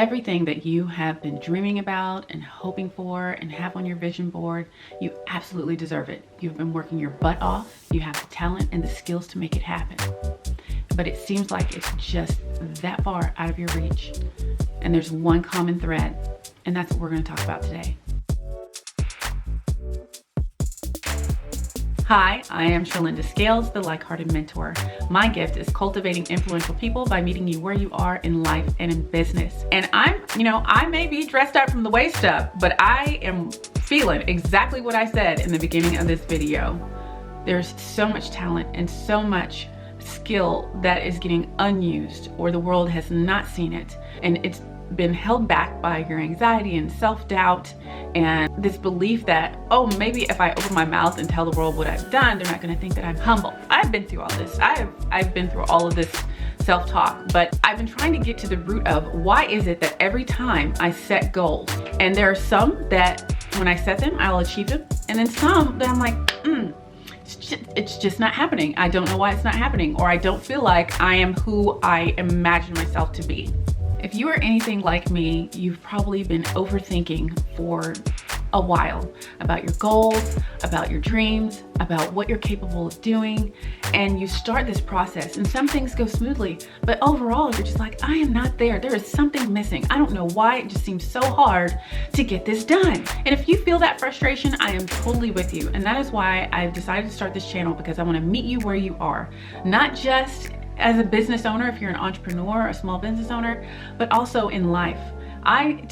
Everything that you have been dreaming about and hoping for and have on your vision board, you absolutely deserve it. You've been working your butt off. You have the talent and the skills to make it happen. But it seems like it's just that far out of your reach. And there's one common thread, and that's what we're going to talk about today. Hi, I am Sherlinda Scales, the Like-Hearted Mentor. My gift is cultivating influential people by meeting you where you are in life and in business. And I may be dressed up from the waist up, but I am feeling exactly what I said in the beginning of this video. There's so much talent and so much skill that is getting unused, or the world has not seen it. And it's been held back by your anxiety and self-doubt and this belief that, oh, maybe if I open my mouth and tell the world what I've done, they're not going to think that I'm humble. I've been through all this. I've been through all of this self-talk, but I've been trying to get to the root of why is it that every time I set goals, and there are some that when I set them, I'll achieve them, and then some that I'm like, it's just not happening. I don't know why it's not happening, or I don't feel like I am who I imagine myself to be. If you are anything like me, you've probably been overthinking for a while about your goals, about your dreams, about what you're capable of doing, and you start this process and some things go smoothly, but overall you're just like, I am not there. There is something missing. I don't know why. It just seems so hard to get this done. And if you feel that frustration, I am totally with you. And that is why I've decided to start this channel, because I want to meet you where you are, not just as a business owner, if you're an entrepreneur, a small business owner, but also in life. I'm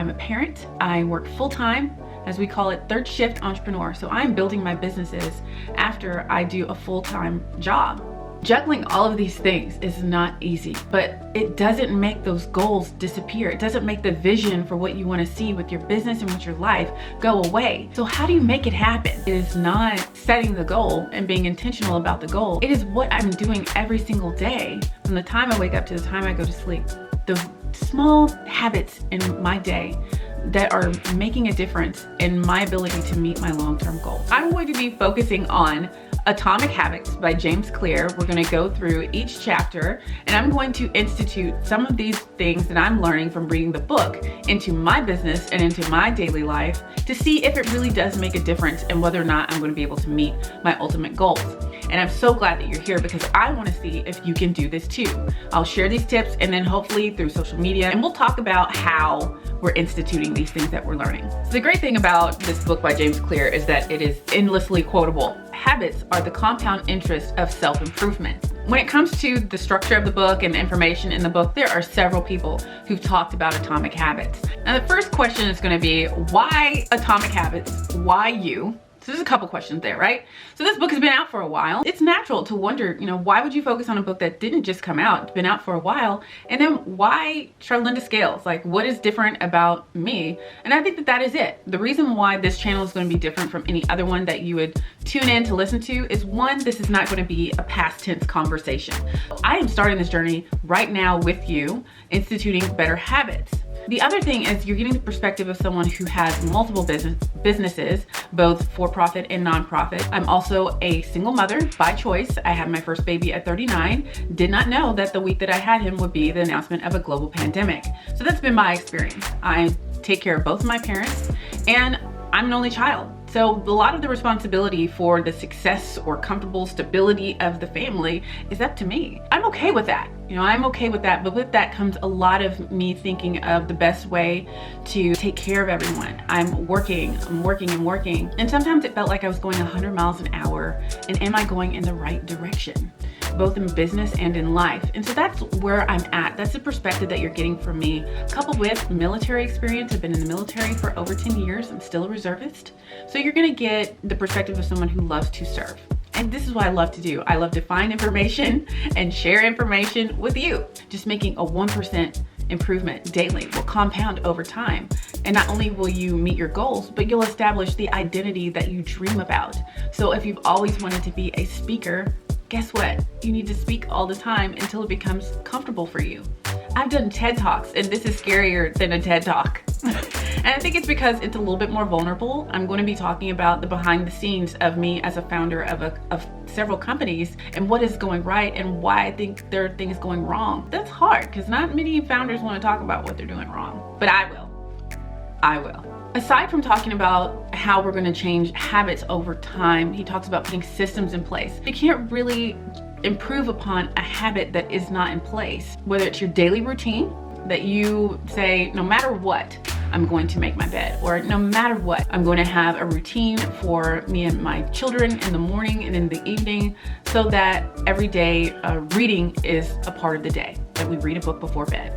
a parent. I work full-time, as we call it, third shift entrepreneur. So I'm building my businesses after I do a full-time job. Juggling all of these things is not easy, but it doesn't make those goals disappear. It doesn't make the vision for what you want to see with your business and with your life go away. So how do you make it happen? It is not setting the goal and being intentional about the goal. It is what I'm doing every single day, from the time I wake up to the time I go to sleep. Those small habits in my day that are making a difference in my ability to meet my long-term goals. I'm going to be focusing on Atomic Habits by James Clear. We're going to go through each chapter, and I'm going to institute some of these things that I'm learning from reading the book into my business and into my daily life to see if it really does make a difference and whether or not I'm going to be able to meet my ultimate goals. And I'm so glad that you're here, because I want to see if you can do this too. I'll share these tips, and then hopefully through social media, and we'll talk about how we're instituting these things that we're learning. So the great thing about this book by James Clear is that it is endlessly quotable. Habits are the compound interest of self-improvement. When it comes to the structure of the book and the information in the book, there are several people who've talked about atomic habits. Now the first question is going to be, why atomic habits? Why you? So there's a couple questions there, right? So this book has been out for a while. It's natural to wonder, why would you focus on a book that didn't just come out? It's been out for a while. And then why Sherlinda Scales? Like, what is different about me? And I think that is it. The reason why this channel is going to be different from any other one that you would tune in to listen to is, one, this is not going to be a past tense conversation. I am starting this journey right now with you, instituting better habits. The other thing is you're getting the perspective of someone who has multiple businesses, both for-profit and non-profit. I'm also a single mother by choice. I had my first baby at 39. Did not know that the week that I had him would be the announcement of a global pandemic. So that's been my experience. I take care of both of my parents, and I'm an only child. So a lot of the responsibility for the success or comfortable stability of the family is up to me. I'm okay with that. I'm okay with that, but with that comes a lot of me thinking of the best way to take care of everyone. I'm working. And sometimes it felt like I was going 100 miles an hour, and am I going in the right direction? Both in business and in life. And so that's where I'm at. That's the perspective that you're getting from me, coupled with military experience. I've been in the military for over 10 years. I'm still a reservist. So you're gonna get the perspective of someone who loves to serve. And this is what I love to do. I love to find information and share information with you. Just making a 1% improvement daily will compound over time. And not only will you meet your goals, but you'll establish the identity that you dream about. So if you've always wanted to be a speaker, guess what? You need to speak all the time until it becomes comfortable for you. I've done TED Talks, and this is scarier than a TED Talk. And I think it's because it's a little bit more vulnerable. I'm going to be talking about the behind the scenes of me as a founder of several companies and what is going right and why I think there are things going wrong. That's hard because not many founders want to talk about what they're doing wrong, but I will. Aside from talking about how we're going to change habits over time, he talks about putting systems in place. You can't really improve upon a habit that is not in place, whether it's your daily routine that you say, no matter what, I'm going to make my bed, or no matter what, I'm going to have a routine for me and my children in the morning and in the evening, so that every day reading is a part of the day, that we read a book before bed.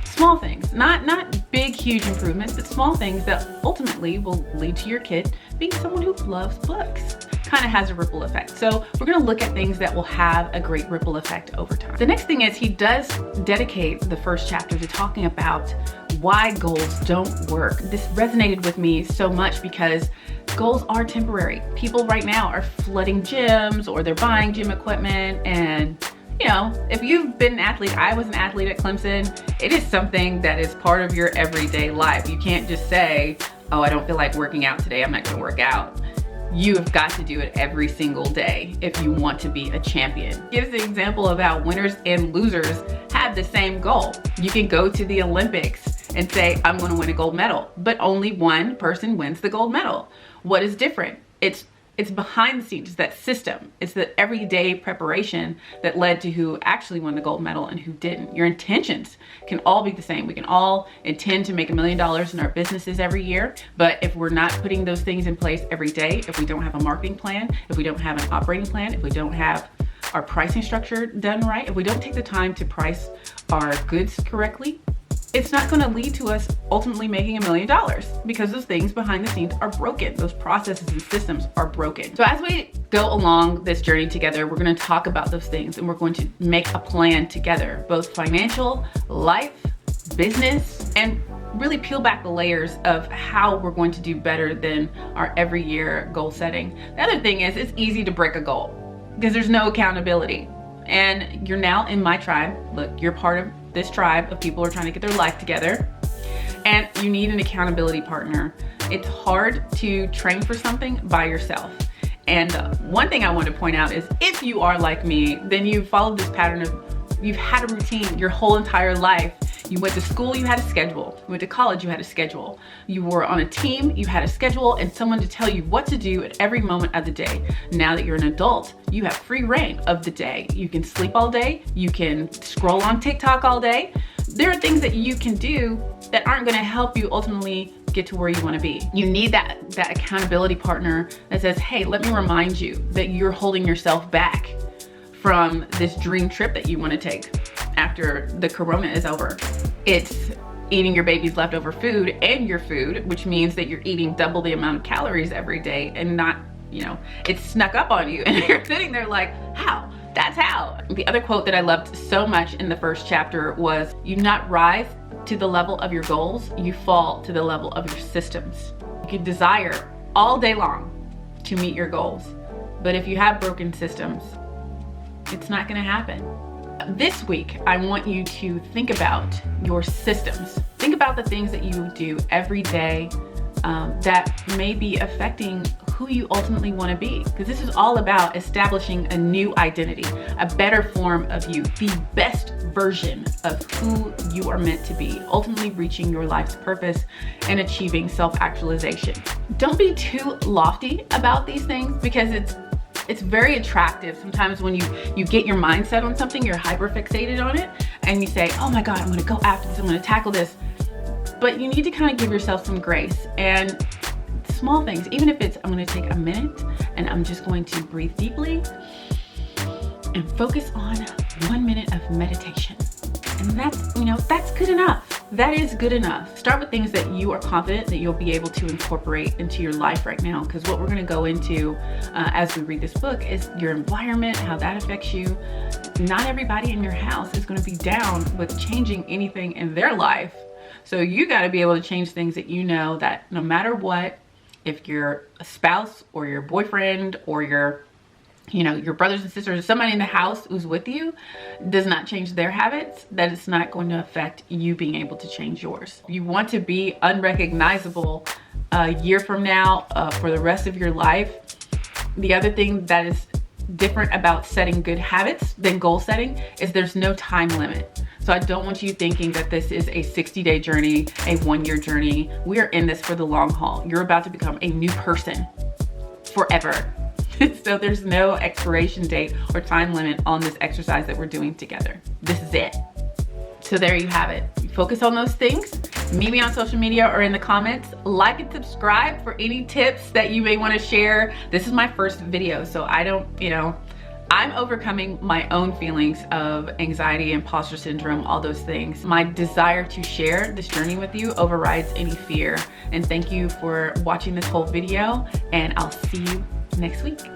Small things, not big, huge improvements, but small things that ultimately will lead to your kid being someone who loves books. Kind of has a ripple effect. So we're going to look at things that will have a great ripple effect over time. The next thing is he does dedicate the first chapter to talking about why goals don't work. This resonated with me so much because goals are temporary. People right now are flooding gyms or they're buying gym equipment, and you know, if you've been an athlete, I was an athlete at Clemson, it is something that is part of your everyday life. You can't just say, oh, I don't feel like working out today, I'm not gonna work out. You have got to do it every single day if you want to be a champion. Gives the example of how winners and losers have the same goal. You can go to the Olympics and say, I'm gonna win a gold medal, but only one person wins the gold medal. What is different? It's behind the scenes, that system. It's the everyday preparation that led to who actually won the gold medal and who didn't. Your intentions can all be the same. We can all intend to make $1 million in our businesses every year, but if we're not putting those things in place every day, if we don't have a marketing plan, if we don't have an operating plan, if we don't have our pricing structure done right, if we don't take the time to price our goods correctly, it's not going to lead to us ultimately making $1 million because those things behind the scenes are broken. Those processes and systems are broken. So as we go along this journey together, we're going to talk about those things and we're going to make a plan together, both financial, life, business, and really peel back the layers of how we're going to do better than our every year goal setting. The other thing is it's easy to break a goal because there's no accountability. And you're now in my tribe. Look, you're part of this tribe of people who are trying to get their life together, and you need an accountability partner. It's hard to train for something by yourself. And one thing I want to point out is if you are like me, then you've followed this pattern of you've had a routine your whole entire life. You went to school, you had a schedule. You went to college, you had a schedule. You were on a team, you had a schedule and someone to tell you what to do at every moment of the day. Now that you're an adult, you have free reign of the day. You can sleep all day, you can scroll on TikTok all day. There are things that you can do that aren't gonna help you ultimately get to where you wanna be. You need that accountability partner that says, hey, let me remind you that you're holding yourself back from this dream trip that you wanna take after the corona is over. It's eating your baby's leftover food and your food, which means that you're eating double the amount of calories every day and not, you know, it's snuck up on you and you're sitting there like, how? That's how. The other quote that I loved so much in the first chapter was, you not rise to the level of your goals, you fall to the level of your systems. You can desire all day long to meet your goals, but if you have broken systems, it's not gonna happen. This week, I want you to think about your systems. Think about the things that you do every day that may be affecting who you ultimately want to be. Because this is all about establishing a new identity, a better form of you, the best version of who you are meant to be, ultimately reaching your life's purpose and achieving self-actualization. Don't be too lofty about these things because it's very attractive. Sometimes when you get your mindset on something, you're hyper fixated on it and you say, oh my God, I'm gonna go after this, I'm gonna tackle this. But you need to kind of give yourself some grace and small things, even if it's, I'm gonna take a minute and I'm just going to breathe deeply and focus on 1 minute of meditation. And that's, you know, that's good enough. That is good enough. Start with things that you are confident that you'll be able to incorporate into your life right now. Because what we're going to go into as we read this book is your environment, how that affects you. Not everybody in your house is going to be down with changing anything in their life. So you got to be able to change things that you know that no matter what, if you're a spouse or your boyfriend or your you know, your brothers and sisters or somebody in the house who's with you does not change their habits, that it's not going to affect you being able to change yours. You want to be unrecognizable a year from now, for the rest of your life. The other thing that is different about setting good habits than goal setting is there's no time limit. So I don't want you thinking that this is a 60-day journey, a 1-year journey. We are in this for the long haul. You're about to become a new person forever. So there's no expiration date or time limit on this exercise that we're doing together. This is it. So there you have it. Focus on those things. Meet me on social media or in the comments. Like and subscribe for any tips that you may want to share. This is my first video, so I don't, you know, I'm overcoming my own feelings of anxiety, imposter syndrome, all those things. My desire to share this journey with you overrides any fear. And thank you for watching this whole video, and I'll see you next week.